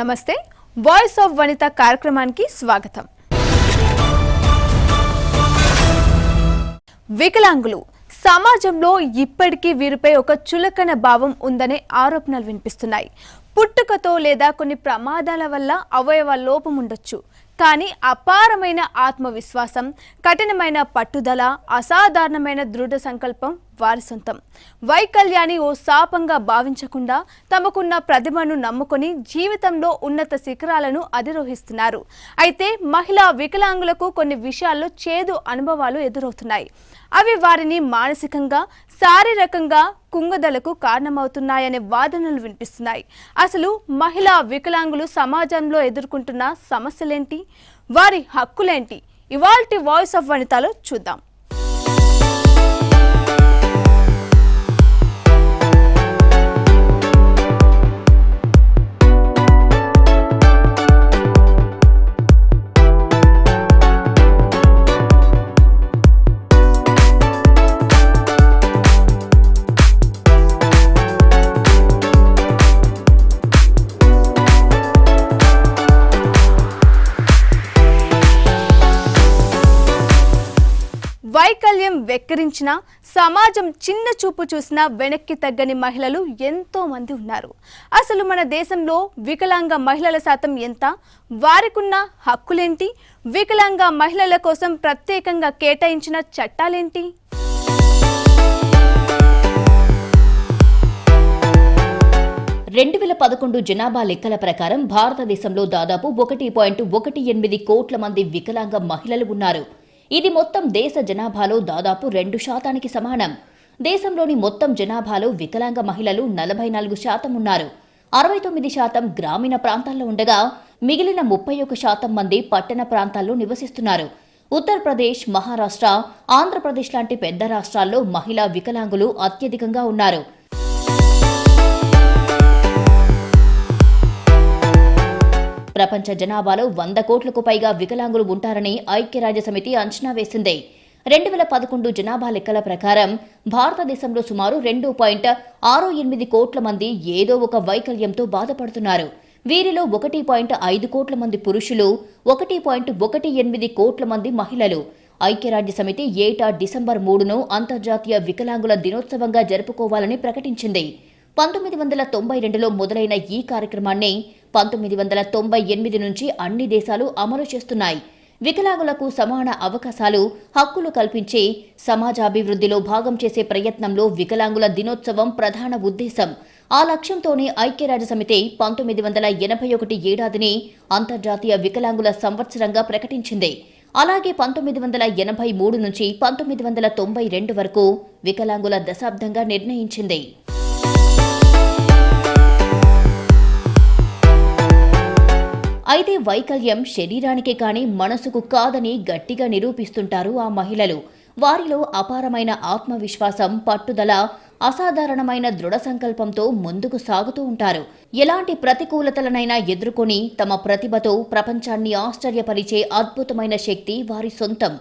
నమస్తే voice of వనిత కార్యక్రమానికి స్వాగతం. వికలాంగులు సమాజంలో ఇప్పటికీ వీరిపై ఒక చులకన భావం ఉందనే ఆరోపణలు వినిపిస్తున్నాయి. పుట్టుకతో లేదా కొన్ని ప్రమాదాల వల్ల అవయవ లోపం ఉండొచ్చు, కానీ అపారమైన ఆత్మవిశ్వాసం, కఠినమైన పట్టుదల, అసాధారణమైన దృఢ సంకల్పం వారి సొంతం. వైకల్యాన్ని ఓ శాపంగా భావించకుండా తమకున్న ప్రతిభను నమ్ముకొని జీవితంలో ఉన్నత శిఖరాలను అధిరోహిస్తున్నారు. అయితే మహిళా వికలాంగులకు కొన్ని విషయాల్లో చేదు అనుభవాలు ఎదురవుతున్నాయి. అవి వారిని మానసికంగా, శారీరకంగా కుంగదలకు కారణమవుతున్నాయనే వాదనలు వినిపిస్తున్నాయి. అసలు మహిళా వికలాంగులు సమాజంలో ఎదుర్కొంటున్న సమస్యలేంటి, వారి హక్కులేంటి, ఇవాల్టి వాయిస్ ఆఫ్ వనితలో చూద్దాం. వైకల్యం వెక్కిరించిన, సమాజం చిన్న చూపు చూసిన వెనక్కి తగ్గని మహిళలు ఎంతో మంది ఉన్నారు. అసలు మన దేశంలో వికలాంగ మహిళల శాతం ఎంత, వారికున్న హక్కులేంటి, వికలాంగ మహిళల కోసం ప్రత్యేకంగా కేటాయించిన చట్టాలేంటి? జనాభా లెక్కల ప్రకారం భారతదేశంలో దాదాపు 1.18 కోట్ల మంది వికలాంగ మహిళలు ఉన్నారు. ఇది మొత్తం దేశ జనాభాలో దాదాపు 2% సమానం. దేశంలోని మొత్తం జనాభాలో వికలాంగ మహిళలు 44% ఉన్నారు. 69% గ్రామీణ ప్రాంతాల్లో ఉండగా మిగిలిన 31% మంది పట్టణ ప్రాంతాల్లో నివసిస్తున్నారు. ఉత్తరప్రదేశ్, మహారాష్ట్ర, ఆంధ్రప్రదేశ్ లాంటి పెద్ద రాష్ట్రాల్లో మహిళా వికలాంగులు అత్యధికంగా ఉన్నారు. ప్రపంచ జనాభాలో 100 కోట్లకు పైగా వికలాంగులు ఉంటారని ఐక్యరాజ్యసమితి అంచనా వేసింది. 2011 జనాభా లెక్కల ప్రకారం భారతదేశంలో సుమారు 2.68 కోట్ల మంది ఏదో ఒక వైకల్యంతో బాధపడుతున్నారు. వీరిలో 1.5 కోట్ల మంది పురుషులు, 1.18 కోట్ల మంది మహిళలు. ఐక్యరాజ్యసమితి ఏటా డిసెంబర్ 3ను అంతర్జాతీయ వికలాంగుల దినోత్సవంగా జరుపుకోవాలని ప్రకటించింది. 1992లో మొదలైన ఈ కార్యక్రమాన్ని 1998 నుంచి అన్ని దేశాలు అమలు చేస్తున్నాయి. వికలాంగులకు సమాన అవకాశాలు, హక్కులు కల్పించి సమాజాభివృద్ధిలో భాగం చేసే ప్రయత్నంలో వికలాంగుల దినోత్సవం ప్రధాన ఉద్దేశం. ఆ లక్ష్యంతోనే ఐక్యరాజ్యసమితి 1981 ఏడాదిని అంతర్జాతీయ వికలాంగుల సంవత్సరంగా ప్రకటించింది. అలాగే 1983 నుంచి 1992 వరకు వికలాంగుల దశాబ్దంగా నిర్ణయించింది. అయితే వైకల్యం శరీరానికే కాని మనసుకు కాదని గట్టిగా నిరూపిస్తుంటారు ఆ మహిళలు. వారిలో అపారమైన ఆత్మవిశ్వాసం, పట్టుదల, అసాధారణమైన దృఢ సంకల్పంతో ముందుకు సాగుతూ ఉంటారు. ఎలాంటి ప్రతికూలతలనైనా ఎదుర్కొని తమ ప్రతిభతో ప్రపంచాన్ని ఆశ్చర్యపరిచే అద్భుతమైన శక్తి వారి సొంతం.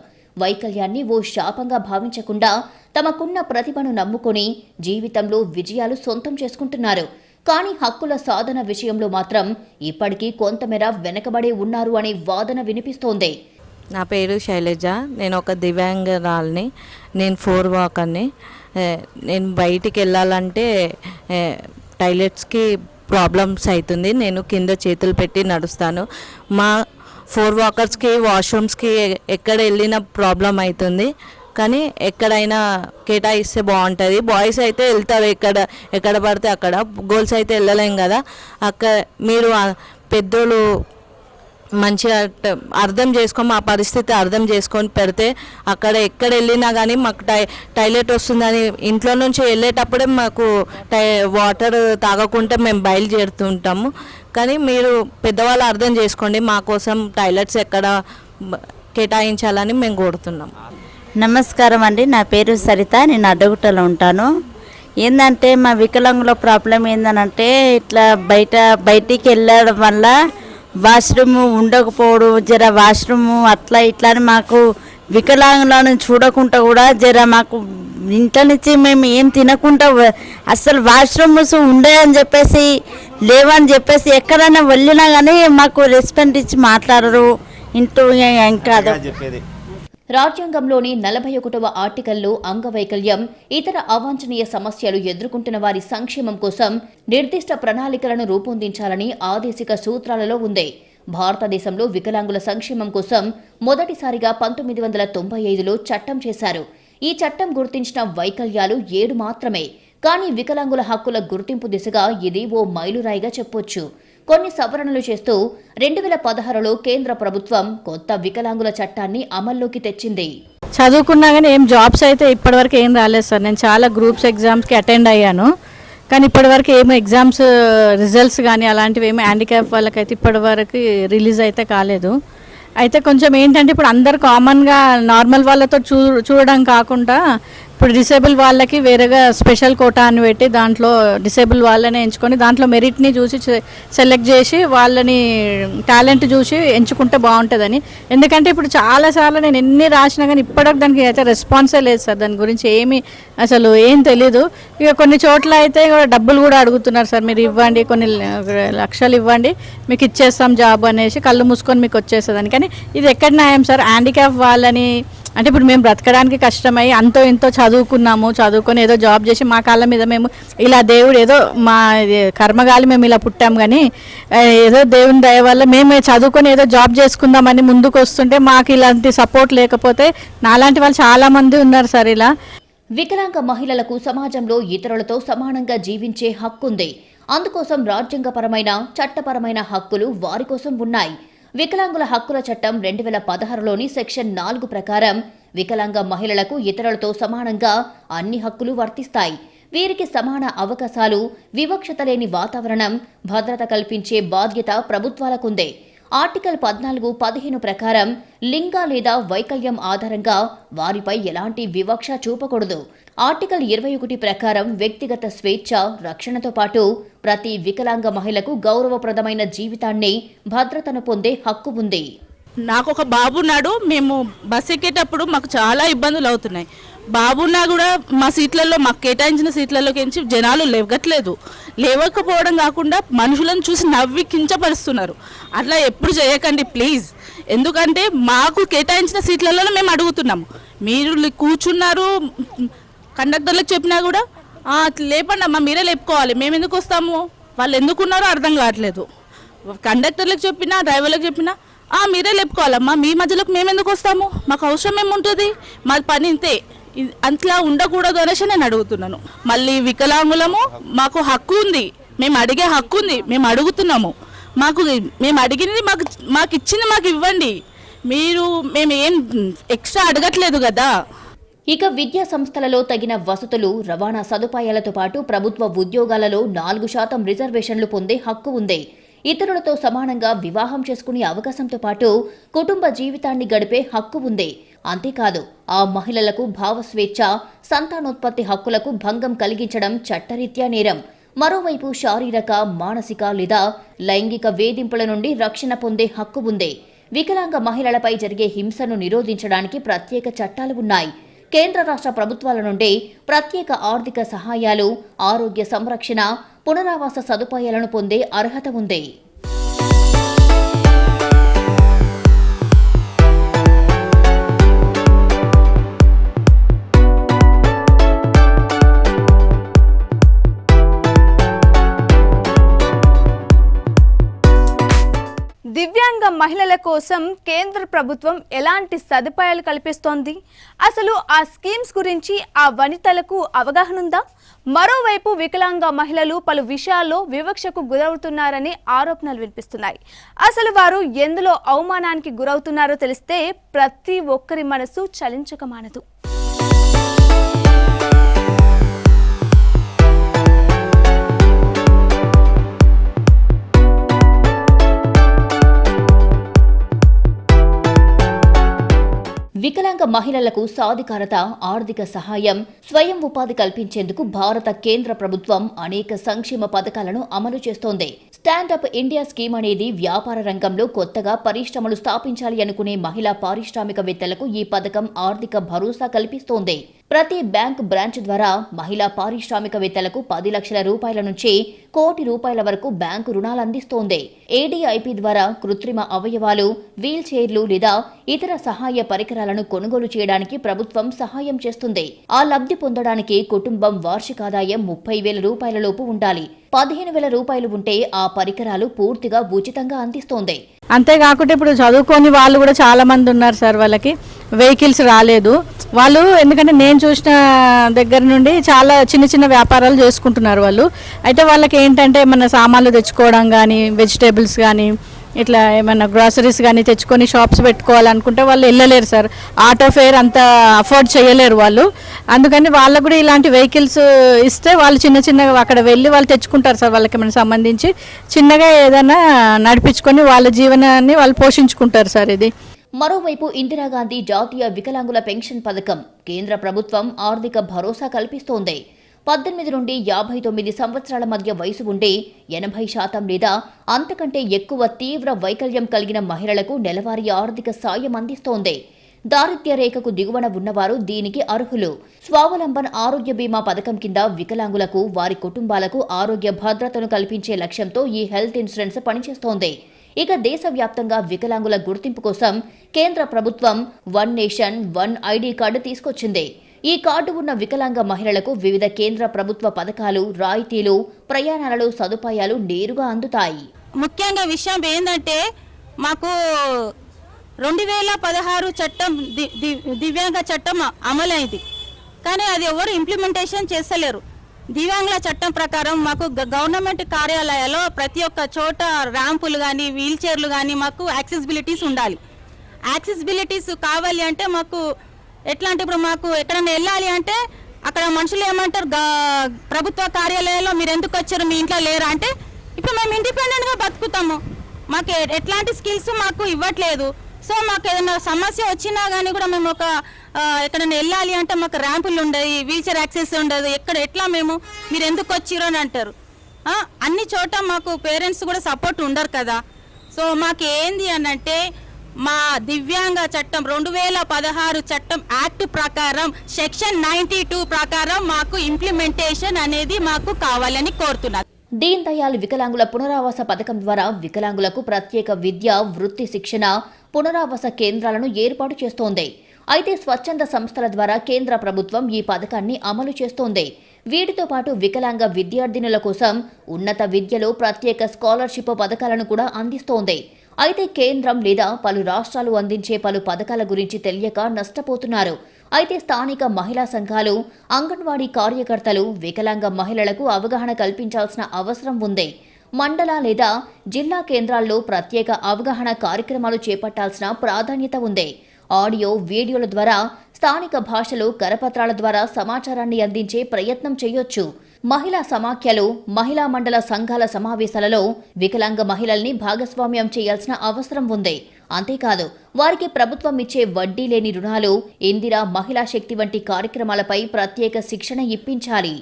వైకల్యాన్ని ఓ శాపంగా భావించకుండా తమకున్న ప్రతిభను నమ్ముకొని జీవితంలో విజయాలు సొంతం చేసుకుంటున్నారు. కానీ హక్కుల సాధన విషయంలో మాత్రం ఇప్పటికీ కొంతమేర వెనకబడే ఉన్నారు అనే వాదన వినిపిస్తోంది. నా పేరు శైలజ. నేను ఒక దివ్యాంగురాలిని. నేను 4 వాకర్ని. నేను బయటికి వెళ్ళాలంటే టాయిలెట్స్కి ప్రాబ్లమ్స్ అవుతుంది. నేను కింద చేతులు పెట్టి నడుస్తాను. మా 4 వాకర్స్కి వాష్రూమ్స్కి ఎక్కడ వెళ్ళిన ప్రాబ్లం అవుతుంది. కానీ ఎక్కడైనా కేటాయిస్తే బాగుంటుంది. బాయ్స్ అయితే వెళ్తారు ఎక్కడ పడితే అక్కడ. గర్ల్స్ అయితే వెళ్ళలేం కదా. మీరు పెద్దోళ్ళు మంచిగా అర్థం చేసుకొని, మా పరిస్థితి అర్థం చేసుకొని పెడితే ఎక్కడ వెళ్ళినా కానీ మాకు టాయిలెట్ వస్తుందని ఇంట్లో నుంచి వెళ్ళేటప్పుడే మాకు వాటర్ తాగకుండా మేము బయలుదేరుతుంటాము. కానీ మీరు పెద్దవాళ్ళు అర్థం చేసుకోండి, మా కోసం టాయిలెట్స్ ఎక్కడ కేటాయించాలని మేము కోరుతున్నాం. నమస్కారం అండి. నా పేరు సరిత. నేను అడ్డగుట్టలో ఉంటాను. ఏంటంటే మా వికలాంగుల ప్రాబ్లం ఏంటంటే ఇట్లా బయటికి వెళ్ళడం వల్ల వాష్రూమ్ ఉండకపోవడం, వాష్రూమ్ అట్లా ఇట్లా అని మాకు వికలాంగులను చూడకుండా కూడా మాకు ఇంట్లో నుంచి మేము ఏం తినకుండా అసలు వాష్రూమ్స్ ఉండే అని చెప్పేసి లేవని చెప్పేసి ఎక్కడైనా వెళ్ళినా కానీ మాకు రెస్పెక్ట్ ఇచ్చి మాట్లాడరు. ఇంటూ ఇంకా చెప్పేది రాజ్యాంగంలోని 41వ ఆర్టికల్లో అంగవైకల్యం, ఇతర అవాంఛనీయ సమస్యలు ఎదుర్కొంటున్న వారి సంక్షేమం కోసం నిర్దిష్ట ప్రణాళికలను రూపొందించాలని ఆదేశిక సూత్రాలలో ఉంది. భారతదేశంలో వికలాంగుల సంక్షేమం కోసం మొదటిసారిగా 1995లో చట్టం చేశారు. ఈ చట్టం గుర్తించిన వైకల్యాలు 7 మాత్రమే. కానీ వికలాంగుల హక్కుల గుర్తింపు దిశగా ఇది ఓ మైలురాయిగా చెప్పొచ్చు. కొన్ని సవరణలు చేస్తూ 2016లో కేంద్ర ప్రభుత్వం కొత్త వికలాంగుల చట్టాన్ని అమల్లోకి తెచ్చింది. చదువుకున్నా కానీ ఏం జాబ్స్ అయితే ఇప్పటివరకు ఏం రాలేదు సార్. నేను చాలా గ్రూప్స్ ఎగ్జామ్స్కి అటెండ్ అయ్యాను, కానీ ఇప్పటివరకు ఏమో ఎగ్జామ్స్ రిజల్ట్స్ కానీ అలాంటివి ఏమో హ్యాండిక్యాప్ వాళ్ళకైతే ఇప్పటివరకు రిలీజ్ అయితే కాలేదు. అయితే కొంచెం ఏంటంటే ఇప్పుడు అందరు కామన్గా నార్మల్ వాళ్ళతో చూడడం కాకుండా ఇప్పుడు డిసేబుల్ వాళ్ళకి వేరేగా స్పెషల్ కోటా అని పెట్టి దాంట్లో డిసేబుల్ వాళ్ళని ఎంచుకొని దాంట్లో మెరిట్ని చూసి సెలెక్ట్ చేసి వాళ్ళని టాలెంట్ చూసి ఎంచుకుంటే బాగుంటుందని. ఎందుకంటే ఇప్పుడు చాలాసార్లు నేను ఎన్ని రాసినా కానీ ఇప్పటికి దానికి అయితే రెస్పాన్సే లేదు సార్. దాని గురించి అసలు ఏం తెలీదు. ఇక కొన్ని చోట్ల అయితే డబ్బులు కూడా అడుగుతున్నారు సార్, మీరు ఇవ్వండి, కొన్ని లక్షలు ఇవ్వండి, మీకు ఇచ్చేస్తాం జాబ్ అనేసి, కళ్ళు మూసుకొని మీకు వచ్చేస్తుందని. కానీ ఇది ఎక్కడ న్యాయం సార్? హ్యాండిక్యాప్ వాళ్ళని అంటే ఇప్పుడు మేము బ్రతకడానికి కష్టమై అంతో ఇంతో చదువుకొని ఏదో జాబ్ చేసి మా కాళ్ళ మీద మేము ఇలా దేవుడు ఏదో మా కర్మగాలి మేము ఇలా పుట్టాం, కానీ ఏదో దేవుని దయ వల్ల మేము చదువుకొని ఏదో జాబ్ చేసుకుందామని ముందుకు వస్తుంటే మాకు ఇలాంటి సపోర్ట్ లేకపోతే నాలాంటి వాళ్ళు చాలామంది ఉన్నారు సార్. ఇలా వికలాంగ మహిళలకు సమాజంలో ఇతరులతో సమానంగా జీవించే హక్కుంది. అందుకోసం రాజ్యాంగపరమైన చట్టపరమైన హక్కులు వారి కోసం ఉన్నాయి. వికలాంగుల హక్కుల చట్టం 2016లోని సెక్షన్ 4 ప్రకారం వికలాంగ మహిళలకు ఇతరులతో సమానంగా అన్ని హక్కులు వర్తిస్తాయి. వీరికి సమాన అవకాశాలు, వివక్షత లేని వాతావరణం, భద్రత కల్పించే బాధ్యత ప్రభుత్వాలకుందే. ఆర్టికల్ 14, 15 ప్రకారం లింగ లేదా వైకల్యం ఆధారంగా వారిపై ఎలాంటి వివక్ష చూపకూడదు. ఆర్టికల్ 21 ప్రకారం వ్యక్తిగత స్వేచ్ఛ, రక్షణతో పాటు ప్రతి వికలాంగ మహిళకు గౌరవప్రదమైన జీవితాన్ని, భద్రతను పొందే హక్కు ఉంది. నాకు ఒక బాబున్నాడు. మేము బస్ ఎక్కేటప్పుడు మాకు చాలా ఇబ్బందులు అవుతున్నాయి. బాబున్నా కూడా మా సీట్లలో, మాకు కేటాయించిన సీట్లలోకి జనాలు లేవకపోవడం కాకుండా మనుషులను చూసి నవ్వి కించపరుస్తున్నారు. అట్లా ఎప్పుడు చేయకండి ప్లీజ్. ఎందుకంటే మాకు కేటాయించిన సీట్లలో మేము అడుగుతున్నాము, మీరు కూర్చున్నారు. కండక్టర్లకు చెప్పినా కూడా లేపండి అమ్మా, మీరే లేపుకోవాలి, మేము ఎందుకు వస్తాము, వాళ్ళు ఎందుకున్నారో అర్థం కావట్లేదు. కండక్టర్లకు చెప్పినా, డ్రైవర్లకు చెప్పినా మీరే లేపుకోవాలమ్మా, మీ మధ్యలోకి మేము ఎందుకు వస్తాము, మాకు అవసరం ఏముంటుంది, మాది పని ఇంతే. అంతలా ఉండకూడదు అనేసి నేను అడుగుతున్నాను. మళ్ళీ వికలాంగులము, మాకు హక్కు ఉంది, మేము అడిగే హక్కు ఉంది, మేము అడుగుతున్నాము. మేము అడిగినది మాకు ఇచ్చింది మాకు ఇవ్వండి. మేము ఏం ఎక్స్ట్రా అడగట్లేదు కదా. ఇక విద్యా సంస్థలలో తగిన వసతులు, రవాణా సదుపాయాలతో పాటు ప్రభుత్వ ఉద్యోగాలలో 4% రిజర్వేషన్లు పొందే హక్కు ఉంది. ఇతరులతో సమానంగా వివాహం చేసుకునే అవకాశంతో పాటు కుటుంబ జీవితాన్ని గడిపే హక్కు ఉంది. అంతేకాదు ఆ మహిళలకు భావస్వేచ్ఛ, సంతానోత్పత్తి హక్కులకు భంగం కలిగించడం చట్టరీత్యా నేరం. మరోవైపు శారీరక, మానసిక లేదా లైంగిక వేధింపుల నుండి రక్షణ పొందే హక్కు ఉంది. వికలాంగ మహిళలపై జరిగే హింసను నిరోధించడానికి ప్రత్యేక చట్టాలు ఉన్నాయి. కేంద్ర రాష్ట్ర ప్రభుత్వాల నుండి ప్రత్యేక ఆర్థిక సహాయాలు, ఆరోగ్య సంరక్షణ, పునరావాస సదుపాయాలను పొందే అర్హత ఉంది. దివ్యాంగ మహిళల కోసం కేంద్ర ప్రభుత్వం ఎలాంటి సదుపాయాలు కల్పిస్తోంది? అసలు ఆ స్కీమ్స్ గురించి ఆ వనితలకు అవగాహన ఉందా? మరోవైపు వికలాంగ మహిళలు పలు విషయాల్లో వివక్షకు గురవుతున్నారని ఆరోపణలు వినిపిస్తున్నాయి. అసలు వారు ఎందులో అవమానానికి గురవుతున్నారో తెలిస్తే ప్రతి ఒక్కరి మనసు చలించక మానదు. వికలాంగ మహిళలకు సాధికారత, ఆర్థిక సహాయం, స్వయం ఉపాధి కల్పించేందుకు భారత కేంద్ర ప్రభుత్వం అనేక సంక్షేమ పథకాలను అమలు చేస్తోంది. స్టాండప్ ఇండియా స్కీమ్ అనేది వ్యాపార రంగంలో కొత్తగా పరిశ్రమలు స్థాపించాలి అనుకునే మహిళా పారిశ్రామికవేత్తలకు ఈ పథకం ఆర్థిక భరోసా కల్పిస్తోంది. ప్రతి బ్యాంక్ బ్రాంచ్ ద్వారా మహిళా పారిశ్రామికవేత్తలకు 10 లక్షల రూపాయల నుంచి ₹1 కోటి వరకు బ్యాంకు రుణాలు అందిస్తోంది. ఏడీఐపీ ద్వారా కృత్రిమ అవయవాలు, వీల్ చైర్లు లేదా ఇతర సహాయ పరికరాలను కొనుగోలు చేయడానికి ప్రభుత్వం సహాయం చేస్తుంది. ఆ లబ్ధి పొందడానికి కుటుంబం వార్షికాదాయం ₹30,000 లోపు ఉండాలి. ₹15,000 ఉంటే ఆ పరికరాలు పూర్తిగా ఉచితంగా అందిస్తోంది. అంతేకాకుండా ఇప్పుడు చదువుకొని వాళ్ళు కూడా చాలా మంది ఉన్నారు సార్. వాళ్ళకి వెహికల్స్ రాలేదు. వాళ్ళు ఎందుకంటే నేను చూసిన దగ్గర నుండి చాలా చిన్న చిన్న వ్యాపారాలు చేసుకుంటున్నారు వాళ్ళు. అయితే వాళ్ళకి ఏంటంటే ఏమన్నా సామాన్లు తెచ్చుకోవడం కానీ, వెజిటేబుల్స్ కానీ, ఇట్లా ఏమన్నా గ్రాసరీస్ కానీ తెచ్చుకొని షాప్స్ పెట్టుకోవాలనుకుంటే వాళ్ళు వెళ్ళలేరు సార్. ఆటో ఫేర్ అంత అఫోర్డ్ చేయలేరు వాళ్ళు. అందుకని వాళ్ళకు కూడా ఇలాంటి వెహికల్స్ ఇస్తే వాళ్ళు చిన్న చిన్నగా అక్కడ వెళ్ళి వాళ్ళు తెచ్చుకుంటారు సార్. వాళ్ళకి ఏమైనా సంబంధించి చిన్నగా ఏదైనా నడిపించుకొని వాళ్ళ జీవనాన్ని వాళ్ళు పోషించుకుంటారు సార్. ఇది మరోవైపు ఇందిరాగాంధీ జాతీయ వికలాంగుల పెన్షన్ పథకం కేంద్ర ప్రభుత్వం ఆర్థిక భరోసా కల్పిస్తోంది. 18 నుండి 59 సంవత్సరాల మధ్య వయసు ఉండే 80% లేదా అంతకంటే ఎక్కువ తీవ్ర వైకల్యం కలిగిన మహిళలకు నెలవారీ ఆర్థిక సాయం అందిస్తోంది. దారిద్ర్య రేఖకు దిగువన ఉన్నవారు దీనికి అర్హులు. స్వావలంబన్ ఆరోగ్య బీమా పథకం కింద వికలాంగులకు, వారి కుటుంబాలకు ఆరోగ్య భద్రతను కల్పించే లక్ష్యంతో ఈ హెల్త్ ఇన్సూరెన్స్ పనిచేస్తోంది. ఇక దేశవ్యాప్తంగా వికలాంగుల గుర్తింపు కోసం కేంద్ర ప్రభుత్వం one nation one ID card తీసుకొచ్చింది. ఈ కార్డు ఉన్న వికలాంగ మహిళలకు వివిధ కేంద్ర ప్రభుత్వ పథకాలు, రాయితీలు, ప్రయాణాలలో సదుపాయాలు నేరుగా అందుతాయి. ముఖ్యంగా విషయం ఏంటంటే మాకు 2016 చట్టం దివ్యాంగ చట్టం అమలైంది, కానీ అది ఎవరు ఇంప్లిమెంటేషన్ చేస్తలేరు. దివ్యాంగుల చట్టం ప్రకారం మాకు గవర్నమెంట్ కార్యాలయాల్లో ప్రతి ఒక్క చోట ర్యాంపులు కానీ, వీల్ చైర్లు కానీ మాకు యాక్సెసిబిలిటీస్ ఉండాలి. యాక్సెసిబిలిటీస్ కావాలి అంటే మాకు ఎట్లా అంటే ఇప్పుడు మాకు ఎక్కడైనా వెళ్ళాలి అంటే అక్కడ మనుషులు ఏమంటారు, ప్రభుత్వ కార్యాలయాల్లో మీరు ఎందుకు వచ్చారు, మీ ఇంట్లో లేరా అంటే, ఇప్పుడు మేము ఇండిపెండెంట్గా బతుకుతాము, మాకు ఎట్లాంటి స్కిల్స్ మాకు ఇవ్వట్లేదు. సో మాకు ఏదైనా సమస్య వచ్చినా కానీ కూడా మేము ఎక్కడైనా వెళ్ళాలి అంటే మాకు ర్యాంపులు ఉండదు, వీల్ చైర్ యాక్సెస్ ఉండదు, ఎట్లా మీరు ఎందుకు వచ్చిరో అని అంటారు. అన్ని చోట మాకు పేరెంట్స్ కూడా సపోర్ట్ ఉండరు కదా. సో మాకు ఏంది అని అంటే మా దివ్యాంగ చట్టం 2016 చట్టం యాక్ట్ ప్రకారం సెక్షన్ 92 ప్రకారం మాకు ఇంప్లిమెంటేషన్ అనేది మాకు కావాలని కోరుతున్నారు. దీన్ దయాళ్ వికలాంగుల పునరావాస పథకం ద్వారా వికలాంగులకు ప్రత్యేక విద్య, వృత్తి శిక్షణ, పునరావాస కేంద్రాలను ఏర్పాటు చేస్తోంది. అయితే స్వచ్ఛంద సంస్థల ద్వారా కేంద్ర ప్రభుత్వం ఈ పథకాన్ని అమలు చేస్తోంది. వీటితో పాటు వికలాంగ విద్యార్థినుల కోసం ఉన్నత విద్యలో ప్రత్యేక స్కాలర్షిప్ పథకాలను కూడా అందిస్తోంది. అయితే కేంద్రం లేదా పలు రాష్ట్రాలు అందించే పలు పథకాల గురించి తెలియక నష్టపోతున్నారు. అయితే స్థానిక మహిళా సంఘాలు, అంగన్వాడీ కార్యకర్తలు వికలాంగ మహిళలకు అవగాహన కల్పించాల్సిన అవసరం ఉంది. మండల లేదా జిల్లా కేంద్రాల్లో ప్రత్యేక అవగాహన కార్యక్రమాలు చేపట్టాల్సిన ప్రాధాన్యత ఉంది. ఆడియో, వీడియోల ద్వారా స్థానిక భాషలో కరపత్రాల ద్వారా సమాచారాన్ని అందించే ప్రయత్నం చేయొచ్చు. మహిళా సమాఖ్యలు, మహిళా మండల సంఘాల సమావేశాలలో వికలాంగ మహిళల్ని భాగస్వామ్యం చేయాల్సిన అవసరం ఉంది. అంతేకాదు వారికి ప్రభుత్వం ఇచ్చే వడ్డీ లేని రుణాలు, ఇందిరా మహిళా శక్తి వంటి కార్యక్రమాలపై ప్రత్యేక శిక్షణ ఇప్పించాలి.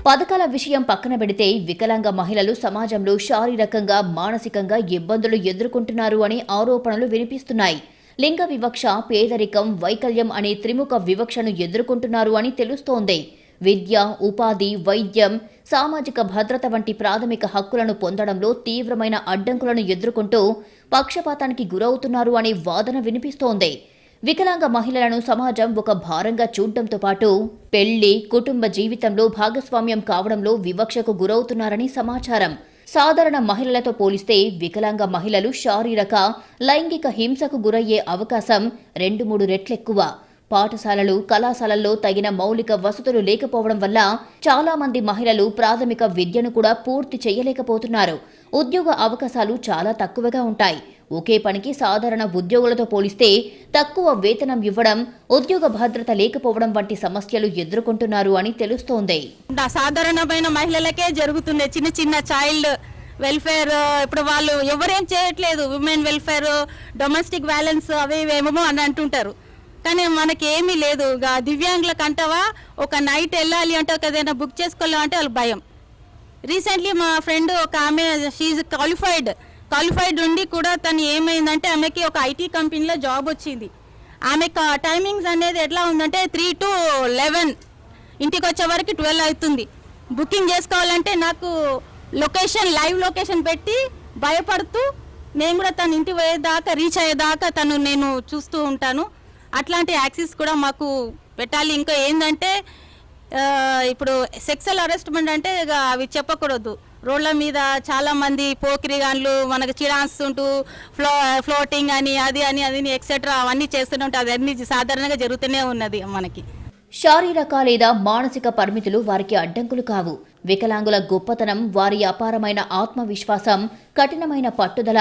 పథకాల విషయం పక్కన పెడితే వికలాంగ మహిళలు సమాజంలో శారీరకంగా, మానసికంగా ఇబ్బందులు ఎదుర్కొంటున్నారు అనే ఆరోపణలు వినిపిస్తున్నాయి. లింగ వివక్ష, పేదరికం, వైకల్యం అనే త్రిముఖ వివక్షను ఎదుర్కొంటున్నారు అని తెలుస్తోంది. విద్య, ఉపాధి, వైద్యం, సామాజిక భద్రత వంటి ప్రాథమిక హక్కులను పొందడంలో తీవ్రమైన అడ్డంకులను ఎదుర్కొంటూ పక్షపాతానికి గురవుతున్నారు అనే వాదన వినిపిస్తోంది. వికలాంగ మహిళలను సమాజం ఒక భారంగా చూడటంతో పాటు పెళ్లి, కుటుంబ జీవితంలో భాగస్వామ్యం కావడంలో వివక్షకు గురవుతున్నారని సమాచారం. సాధారణ మహిళలతో పోలిస్తే వికలాంగ మహిళలు శారీరక, లైంగిక హింసకు గురయ్యే అవకాశం 2-3 రెట్లెక్కువ. పాఠశాలలు, కళాశాలల్లో తగిన మౌలిక వసతులు లేకపోవడం వల్ల చాలా మంది మహిళలు ప్రాథమిక విద్యను కూడా పూర్తి చేయలేకపోతున్నారు. ఉద్యోగ అవకాశాలు చాలా తక్కువగా ఉంటాయి. ఒకే పనికి సాధారణ ఉద్యోగులతో పోలిస్తే తక్కువ వేతనం ఇవ్వడం, ఉద్యోగ భద్రత లేకపోవడం వంటి సమస్యలు ఎదుర్కొంటున్నారు అని తెలుస్తోంది. సాధారణమైన మహిళలకే జరుగుతుంది చిన్న చిన్న చైల్డ్ వెల్ఫేర్. ఇప్పుడు వాళ్ళు ఎవరేం చేయట్లేదు, ఉమెన్ వెల్ఫేర్, డొమెస్టిక్ వైలెన్స్ అవి ఏమేమో అని అంటుంటారు, కానీ మనకి ఏమీ లేదు. దివ్యాంగులకు అంటావా ఒక నైట్ వెళ్ళాలి అంటే ఒక ఏదైనా బుక్ చేసుకోవాలి అంటే వాళ్ళు భయం. రీసెంట్లీ మా ఫ్రెండ్ ఒక ఆమె, షీఈ్ క్వాలిఫైడ్ క్వాలిఫైడ్ ఉండి కూడా తను ఏమైందంటే ఆమెకి ఒక ఐటీ కంపెనీలో జాబ్ వచ్చింది. ఆమె టైమింగ్స్ అనేది ఎట్లా ఉందంటే 3 to 11, ఇంటికి వచ్చే వరకు 12 అవుతుంది. బుకింగ్ చేసుకోవాలంటే నాకు లైవ్ లొకేషన్ పెట్టి భయపడుతూ నేను కూడా తన ఇంటి పోయేదాకా రీచ్ అయ్యేదాకా నేను చూస్తూ ఉంటాను. అట్లాంటి యాక్సెస్ కూడా మాకు పెట్టాలి. ఇంకా ఏంటంటే ఇప్పుడు సెక్సువల్ హరాస్మెంట్ అంటే అవి చెప్పకూడదు. రోడ్ల మీద చాలా మంది పోకిరిగాన్లు మనకు చిరాస్తుంటూ ఫ్లోటింగ్ అని అది ఎక్సెట్రా అవన్నీ చేస్తూనే ఉంటాయి. అవన్నీ సాధారణంగా జరుగుతూనే ఉన్నది మనకి. శారీరక లేదా మానసిక పరిమితులు వారికి అడ్డంకులు కావు. వికలాంగుల గొప్పతనం వారి అపారమైన ఆత్మవిశ్వాసం, కఠినమైన పట్టుదల,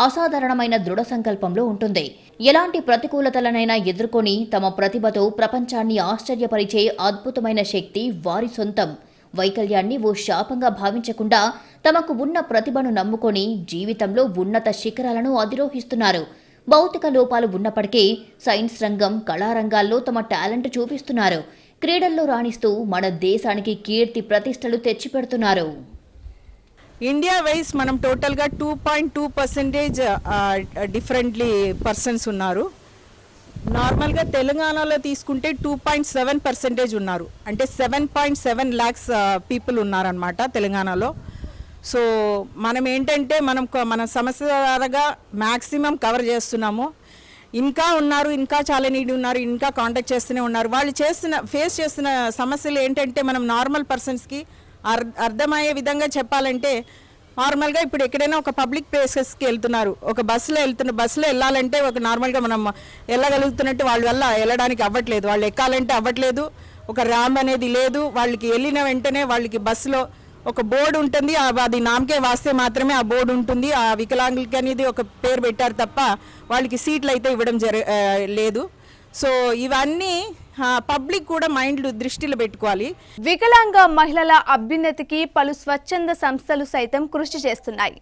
అసాధారణమైన దృఢ సంకల్పంలో ఉంటుంది. ఎలాంటి ప్రతికూలతలనైనా ఎదుర్కొని తమ ప్రతిభతో ప్రపంచాన్ని ఆశ్చర్యపరిచే అద్భుతమైన శక్తి వారి సొంతం. వైకల్యాన్ని ఓ శాపంగా భావించకుండా తమకు ఉన్న ప్రతిభను నమ్ముకొని జీవితంలో ఉన్నత శిఖరాలను అధిరోహిస్తున్నారు. భౌతిక లోపాలు ఉన్నప్పటికీ సైన్స్ రంగం, కళారంగాల్లో తమ టాలెంట్ చూపిస్తున్నారు. క్రీడల్లో రాణిస్తూ మన దేశానికి కీర్తి ప్రతిష్టలు తెచ్చిపెడుతున్నారు. ఇండియా వైజ్ మనం టోటల్గా 2.2% డిఫరెంట్లీ పర్సన్స్ ఉన్నారు. నార్మల్గా తెలంగాణలో తీసుకుంటే 2.7% ఉన్నారు. అంటే 7.7 lakhs పీపుల్ ఉన్నారనమాట తెలంగాణలో. సో మనం ఏంటంటే మన సమస్య ద్వారాగా మ్యాక్సిమం కవర్ చేస్తున్నాము. ఇంకా ఉన్నారు, ఇంకా చాలా నీడి ఉన్నారు, ఇంకా కాంటాక్ట్ చేస్తూనే ఉన్నారు. వాళ్ళు ఫేస్ చేస్తున్న సమస్యలు ఏంటంటే మనం నార్మల్ పర్సన్స్కి అర్థమయ్యే విధంగా చెప్పాలంటే, నార్మల్గా ఇప్పుడు ఎక్కడైనా ఒక పబ్లిక్ ప్లేసెస్కి వెళ్తున్నారు, ఒక బస్సులో వెళ్ళాలంటే ఒక నార్మల్గా మనం వెళ్ళగలుగుతున్నట్టు వాళ్ళ వల్ల వెళ్ళడానికి అవ్వట్లేదు. వాళ్ళు ఎక్కాలంటే అవ్వట్లేదు. ఒక ర్యాంప్ అనేది లేదు. వాళ్ళకి వెళ్ళిన వెంటనే వాళ్ళకి బస్సులో ఒక బోర్డు ఉంటుంది. అది నామకే వాస్తే మాత్రమే ఆ బోర్డు ఉంటుంది. ఆ వికలాంగులకి అనేది ఒక పేరు పెట్టారు తప్ప వాళ్ళకి సీట్లు అయితే ఇవ్వడం లేదు. సో ఇవన్నీ పబ్లిక్ కూడా మైండ్ దృష్టిలో పెట్టుకోవాలి. వికలాంగ మహిళల అభ్యున్నతికి పలు స్వచ్ఛంద సంస్థలు సైతం కృషి చేస్తున్నాయి.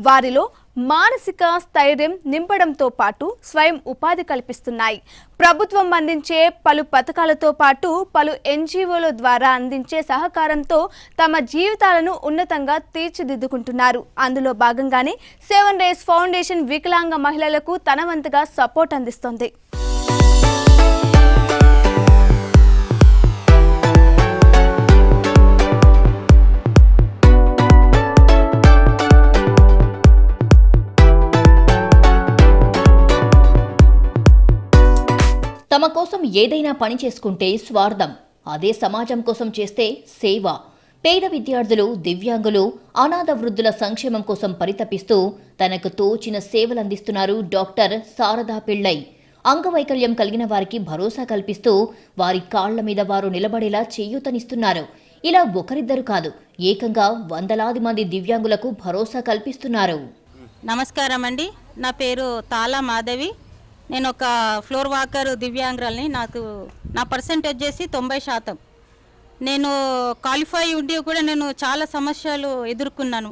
వారిలో మానసిక స్థైర్యం నింపడంతో పాటు స్వయం ఉపాధి కల్పిస్తున్నాయి. ప్రభుత్వం అందించే పలు పథకాలతో పాటు పలు ఎన్జిఓల ద్వారా అందించే సహకారంతో తమ జీవితాలను ఉన్నతంగా తీర్చిదిద్దుకుంటున్నారు. అందులో భాగంగానే 7 Rays ఫౌండేషన్ వికలాంగ మహిళలకు తన వంతుగా సపోర్ట్ అందిస్తోంది. తమ కోసం ఏదైనా పని చేసుకుంటే స్వార్థం, అదే సమాజం కోసం చేస్తే సేవ. పేద విద్యార్థులు, దివ్యాంగులు, అనాథ వృద్ధుల సంక్షేమం కోసం పరితపిస్తూ తనకు తోచిన సేవలందిస్తున్నారు డాక్టర్ శారదా పిళ్ళై. అంగవైకల్యం కలిగిన వారికి భరోసా కల్పిస్తూ వారి కాళ్ల మీద వారు నిలబడేలా చేయూతనిస్తున్నారు. ఇలా ఒకరిద్దరు కాదు, ఏకంగా వందలాది మంది దివ్యాంగులకు భరోసా కల్పిస్తున్నారు. నమస్కారం అండి. నా పేరు తాలా మాధవి. నేను ఒక ఫ్లోర్ వాకర్ దివ్యాంగురాల్ని. నా పర్సెంటేజ్ వచ్చేసి 90%. నేను క్వాలిఫై ఉండి కూడా నేను చాలా సమస్యలు ఎదుర్కొన్నాను.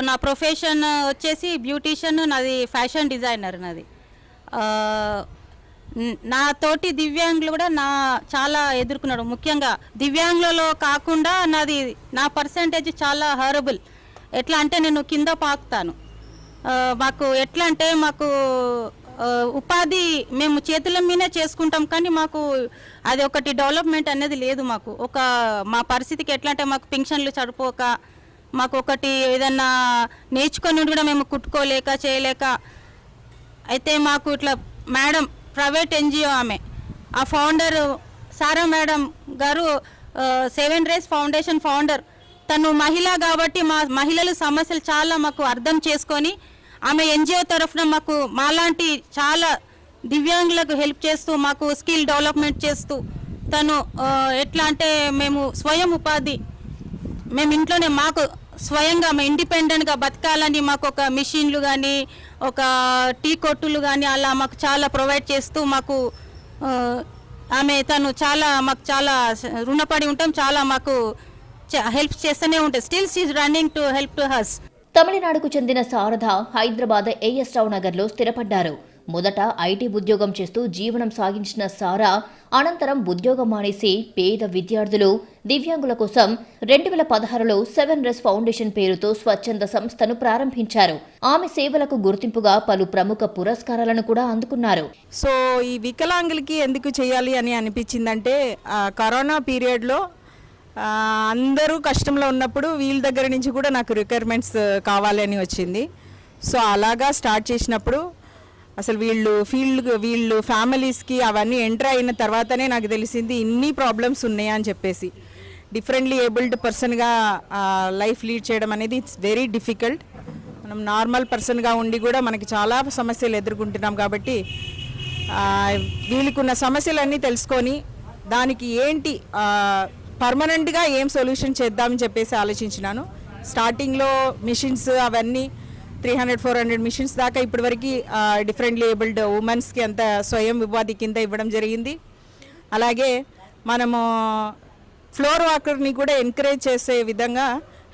నా ప్రొఫెషన్ వచ్చేసి బ్యూటీషియన్, నాది ఫ్యాషన్ డిజైనర్. నా తోటి దివ్యాంగులు కూడా చాలా ఎదుర్కొన్నాడు. ముఖ్యంగా దివ్యాంగులలో కాకుండా నా పర్సెంటేజ్ చాలా హారబుల్. ఎట్లా అంటే నేను కింద పాకుతాను. మాకు ఎట్లా అంటే ఉపాధి మేము చేతుల మీదే చేసుకుంటాం, కానీ మాకు అది ఒకటి డెవలప్మెంట్ అనేది లేదు. మా పరిస్థితికి ఎట్లా అంటే మాకు పెన్షన్లు సరిపోక, మాకు ఒకటి ఏదన్నా నేర్చుకొని కూడా మేము కుట్టుకోలేక చేయలేక, అయితే మాకు ఇట్లా మేడం ప్రైవేట్ ఎన్జిఓ ఆమె ఆ ఫౌండర్ సారా మేడం గారు 7 Rays ఫౌండేషన్ ఫౌండర్. తను మహిళ కాబట్టి మా మహిళల సమస్యలు చాలా మాకు అర్థం చేసుకొని ఆమె ఎన్జిఓ తరఫున మాలాంటి చాలా దివ్యాంగులకు హెల్ప్ చేస్తూ మాకు స్కిల్ డెవలప్మెంట్ చేస్తూ తను ఎట్లా అంటే మేము స్వయం ఉపాధి, మేము ఇంట్లోనే మాకు స్వయంగా ఇండిపెండెంట్గా బతకాలని మాకు ఒక మిషన్లు కానీ ఒక టీ కొట్టులు కానీ అలా మాకు చాలా ప్రొవైడ్ చేస్తూ తను మాకు చాలా రుణపడి ఉంటాం. చాలా మాకు హెల్ప్ చేస్తూనే ఉంటుంది. Still she is running to help to has. తమిళనాడుకు చెందిన శారద హైదరాబాద్ AS రావు నగర్లో స్థిరపడ్డారు. మొదట ఐటీ ఉద్యోగం చేస్తూ జీవనం సాగించిన సారా అనంతరం ఉద్యోగం మానేసి పేద విద్యార్థులు, దివ్యాంగుల కోసం 2016లో 7 Res ఫౌండేషన్ పేరుతో స్వచ్ఛంద సంస్థను ప్రారంభించారు. ఆమె సేవలకు గుర్తింపుగా పలు ప్రముఖ పురస్కారాలను కూడా అందుకున్నారు. సో ఈ వికలాంగులకి ఎందుకు చేయాలి అని అనిపించిందంటే కరోనా పీరియడ్లో అందరూ కష్టంలో ఉన్నప్పుడు వీళ్ళ దగ్గర నుంచి కూడా నాకు రిక్వైర్మెంట్స్ కావాలి అని వచ్చింది. సో అలాగా స్టార్ట్ చేసినప్పుడు అసలు వీళ్ళు ఫ్యామిలీస్కి అవన్నీ ఎంటర్ అయిన తర్వాతనే నాకు తెలిసింది ఇన్ని ప్రాబ్లమ్స్ ఉన్నాయా అని చెప్పేసి. డిఫరెంట్లీ ఏబుల్డ్ పర్సన్గా లైఫ్ లీడ్ చేయడం అనేది ఇట్స్ వెరీ డిఫికల్ట్. మనం నార్మల్ పర్సన్గా ఉండి కూడా మనకి చాలా సమస్యలు ఎదుర్కొంటున్నాం కాబట్టి వీళ్ళకున్న సమస్యలన్నీ తెలుసుకొని దానికి ఏంటి పర్మనెంట్గా ఏం సొల్యూషన్ చేద్దామని చెప్పేసి ఆలోచించినాను. స్టార్టింగ్లో మిషన్స్ అవన్నీ 300-400 మిషన్స్ దాకా ఇప్పటివరకు డిఫరెంట్లీ ఏబుల్డ్ ఉమెన్స్కి అంత స్వయం ఉపాధి కింద ఇవ్వడం జరిగింది. అలాగే మనము ఫ్లోర్ వాకర్ని కూడా ఎంకరేజ్ చేసే విధంగా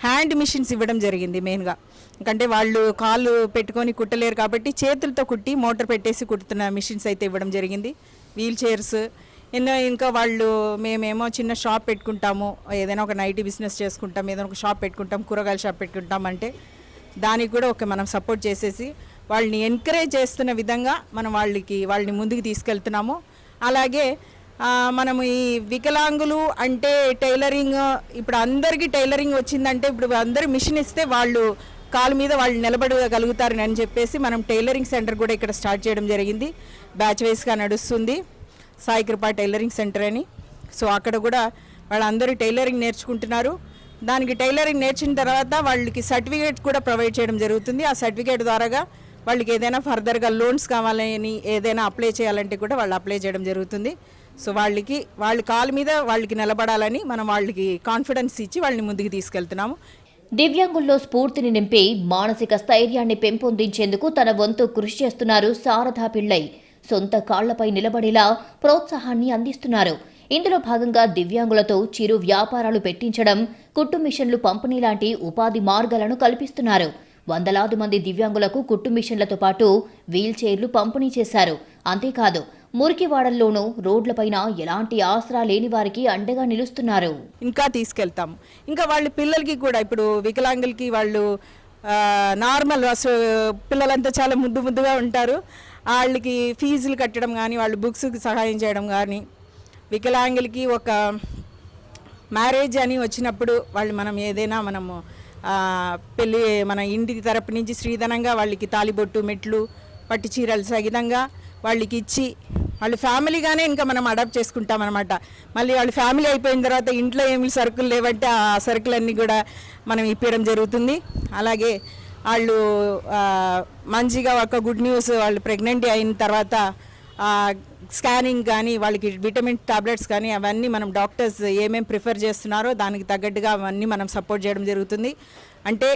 హ్యాండ్ మిషన్స్ ఇవ్వడం జరిగింది. మెయిన్గా ఎందుకంటే వాళ్ళు కాళ్ళు పెట్టుకొని కుట్టలేరు కాబట్టి చేతులతో కుట్టి మోటార్ పెట్టేసి కుడుతున్న మిషన్స్ అయితే ఇవ్వడం జరిగింది. వీల్ చైర్స్ ఇంకా వాళ్ళు మేమేమో చిన్న షాప్ పెట్టుకుంటాము, ఏదైనా ఒక నైటీ బిజినెస్ చేసుకుంటాం, ఏదైనా ఒక షాప్ పెట్టుకుంటాం, కూరగాయల షాప్ పెట్టుకుంటాం అంటే దానికి కూడా మనం సపోర్ట్ చేసేసి వాళ్ళని ఎంకరేజ్ చేస్తున్న విధంగా మనం వాళ్ళని ముందుకు తీసుకెళ్తున్నాము. అలాగే మనము ఈ వికలాంగులు అంటే టైలరింగ్, ఇప్పుడు అందరికీ టైలరింగ్ వచ్చిందంటే ఇప్పుడు అందరూ మిషన్ ఇస్తే వాళ్ళు కాలు మీద వాళ్ళు నిలబడగలుగుతారని అని చెప్పేసి మనం టైలరింగ్ సెంటర్ కూడా ఇక్కడ స్టార్ట్ చేయడం జరిగింది. బ్యాచ్ వైస్గా నడుస్తుంది, సాయి కృపా టైలరింగ్ సెంటర్ అని. సో అక్కడ కూడా వాళ్ళందరూ టైలరింగ్ నేర్చుకుంటున్నారు. దానికి టైలరింగ్ నేర్చిన తర్వాత వాళ్ళకి సర్టిఫికేట్ కూడా ప్రొవైడ్ చేయడం జరుగుతుంది. ఆ సర్టిఫికేట్ ద్వారాగా వాళ్ళకి ఏదైనా ఫర్దర్గా లోన్స్ కావాలని ఏదైనా అప్లై చేయాలంటే కూడా వాళ్ళు అప్లై చేయడం జరుగుతుంది. సో వాళ్ళ కాళ్ళ మీద వాళ్ళకి నిలబడాలని మనం వాళ్ళకి కాన్ఫిడెన్స్ ఇచ్చి వాళ్ళని ముందుకు తీసుకెళ్తున్నాము. దివ్యాంగుల్లో స్ఫూర్తిని నింపి మానసిక స్థైర్యాన్ని పెంపొందించేందుకు తన వంతు కృషి చేస్తున్నారు శారదా పిళ్ళై. సొంత కాళ్లపై నిలబడేలా ప్రోత్సాహాన్ని అందిస్తున్నారు. ఇందులో భాగంగా దివ్యాంగులతో చిరు వ్యాపారాలు పెట్టించడం, కుట్టు మిషన్లు పంపిణీ లాంటి ఉపాధి మార్గాలను కల్పిస్తున్నారు. వందలాది మంది దివ్యాంగులకు కుట్టు మిషన్లతో పాటు వీల్ చైర్లు పంపిణీ చేశారు. అంతేకాదు మురికివాడల్లోనూ రోడ్లపైన ఎలాంటి ఆసరా లేని వారికి అండగా నిలుస్తున్నారు. ఇంకా తీసుకెళ్తాము. ఇంకా వాళ్ళ పిల్లలకి కూడా ఇప్పుడు వికలాంగులకి వాళ్ళు నార్మల్ పిల్లలంతా చాలా ముద్దుగా ఉంటారు. వాళ్ళకి ఫీజులు కట్టడం కానీ, వాళ్ళు బుక్స్కి సహాయం చేయడం కానీ, వికలాంగులకి ఒక మ్యారేజ్ అని వచ్చినప్పుడు మనం ఏదైనా పెళ్ళి మన ఇంటి తరపు నుంచి శ్రీధనంగా వాళ్ళకి తాలిబొట్టు, మెట్లు, పట్టు చీరలు సహితంగా వాళ్ళకి ఇచ్చి వాళ్ళ ఫ్యామిలీగానే ఇంకా మనం అడాప్ట్ చేసుకుంటాం అనమాట. మళ్ళీ వాళ్ళ ఫ్యామిలీ అయిపోయిన తర్వాత ఇంట్లో ఏమి సరుకులు లేవంటే ఆ సరుకులన్నీ కూడా మనం ఇప్పడం జరుగుతుంది. అలాగే వాళ్ళు మంచిగా ఒక గుడ్ న్యూస్, వాళ్ళు ప్రెగ్నెంట్ అయిన తర్వాత స్కానింగ్ కానీ, వాళ్ళకి విటమిన్ టాబ్లెట్స్ కానీ అవన్నీ మనం డాక్టర్స్ ఏమేమి ప్రిఫర్ చేస్తున్నారో దానికి తగ్గట్టుగా అవన్నీ మనం సపోర్ట్ చేయడం జరుగుతుంది. అంటే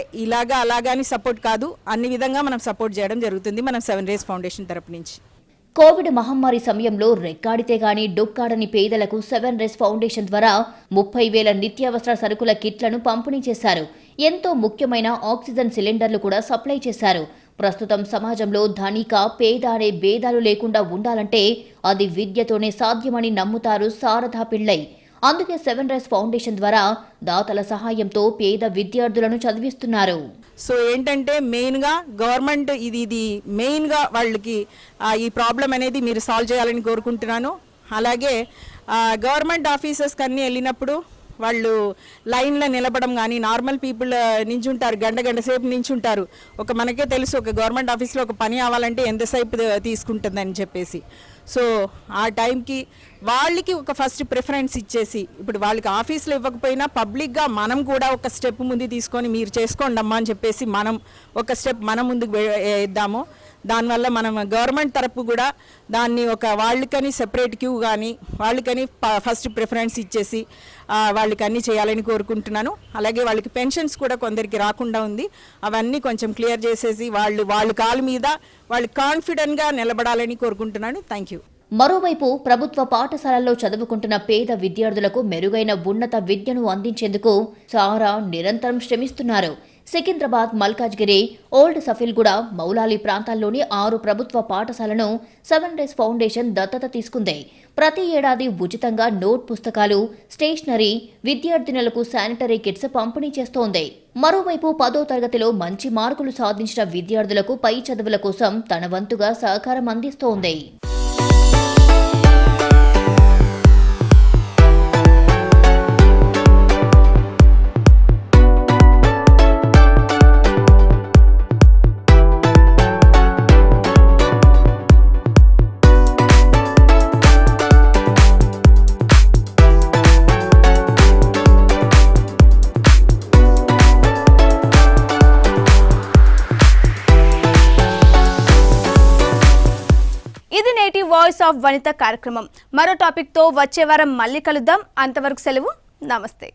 అలాగని సపోర్ట్ కాదు, అన్ని విధంగా మనం సపోర్ట్ చేయడం జరుగుతుంది మనం 7 Res ఫౌండేషన్ తరపు నుంచి. కోవిడ్ మహమ్మారి సమయంలో రెక్కాడితే గాని డొక్కాడని పేదలకు 7 Res ఫౌండేషన్ ద్వారా 30,000 నిత్యావసర సరుకుల కిట్లను పంపిణీ చేశారు. ఎంతో ముఖ్యమైన ఆక్సిజన్ సిలిండర్లు కూడా సప్లై చేశారు. ప్రస్తుతం సమాజంలో ధనిక, పేద అనే భేదాలు లేకుండా ఉండాలంటే అది విద్యతోనే సాధ్యమని నమ్ముతారు శారదా పిళ్ళై. అందుకే 7 Res ఫౌండేషన్ ద్వారా దాతల సహాయంతో పేద విద్యార్థులను చదివిస్తున్నారు. సో ఏంటంటే మెయిన్గా గవర్నమెంట్ ఇది మెయిన్గా వాళ్ళకి ఈ ప్రాబ్లం అనేది మీరు సాల్వ్ చేయాలని కోరుకుంటున్నాను. అలాగే గవర్నమెంట్ ఆఫీసర్స్కి అన్నీ వెళ్ళినప్పుడు వాళ్ళు లైన్లో నిలబడం కానీ, నార్మల్ పీపుల్ నించుంటారు, గంట సేపు నించుంటారు. మనకే తెలుసు ఒక గవర్నమెంట్ ఆఫీస్లో ఒక పని అవ్వాలంటే ఎంతసేపు తీసుకుంటుందని చెప్పేసి. సో ఆ టైంకి వాళ్ళకి ఒక ఫస్ట్ ప్రిఫరెన్స్ ఇచ్చేసి, ఇప్పుడు వాళ్ళకి ఆఫీస్లో ఇవ్వకపోయినా పబ్లిక్గా మనం కూడా ఒక స్టెప్ ముందు తీసుకొని మీరు చేసుకోండి అమ్మా అని చెప్పేసి మనం ఒక స్టెప్ మనం ముందుకు ఇద్దాము. దానివల్ల మనం గవర్నమెంట్ తరపు కూడా దాన్ని వాళ్ళకని సెపరేట్ క్యూ కానీ, వాళ్ళకని ఫస్ట్ ప్రిఫరెన్స్ ఇచ్చేసి వాళ్ళకి అన్నీ చేయాలని కోరుకుంటున్నాను. అలాగే వాళ్ళకి పెన్షన్స్ కూడా కొందరికి రాకుండా ఉంది, అవన్నీ కొంచెం క్లియర్ చేసేసి వాళ్ళ కాళ్ళ మీద వాళ్ళు కాన్ఫిడెంట్గా నిలబడాలని కోరుకుంటున్నాను. Thank you. మరోవైపు ప్రభుత్వ పాఠశాలల్లో చదువుకుంటున్న పేద విద్యార్థులకు మెరుగైన ఉన్నత విద్యను అందించేందుకు సారా నిరంతరం శ్రమిస్తున్నారు. సికింద్రాబాద్, మల్కాజ్గిరి, ఓల్డ్ సఫిల్గూడ, మౌలాలి ప్రాంతాల్లోని 6 ప్రభుత్వ పాఠశాలను 7 డేస్ ఫౌండేషన్ దత్తత తీసుకుంది. ప్రతి ఏడాది ఉచితంగా నోట్ పుస్తకాలు, స్టేషనరీ, విద్యార్థినులకు శానిటరీ కిట్స్ పంపిణీ చేస్తోంది. మరోవైపు 10వ తరగతిలో మంచి మార్కులు సాధించిన విద్యార్థులకు పై చదువుల కోసం తన వంతుగా సహకారం అందిస్తోంది. ఇది నేటి వాయిస్ ఆఫ్ వనిత కార్యక్రమం. మరో టాపిక్ తో వచ్చే వారం మళ్ళీ కలుద్దాం. అంతవరకు సెలవు. నమస్తే.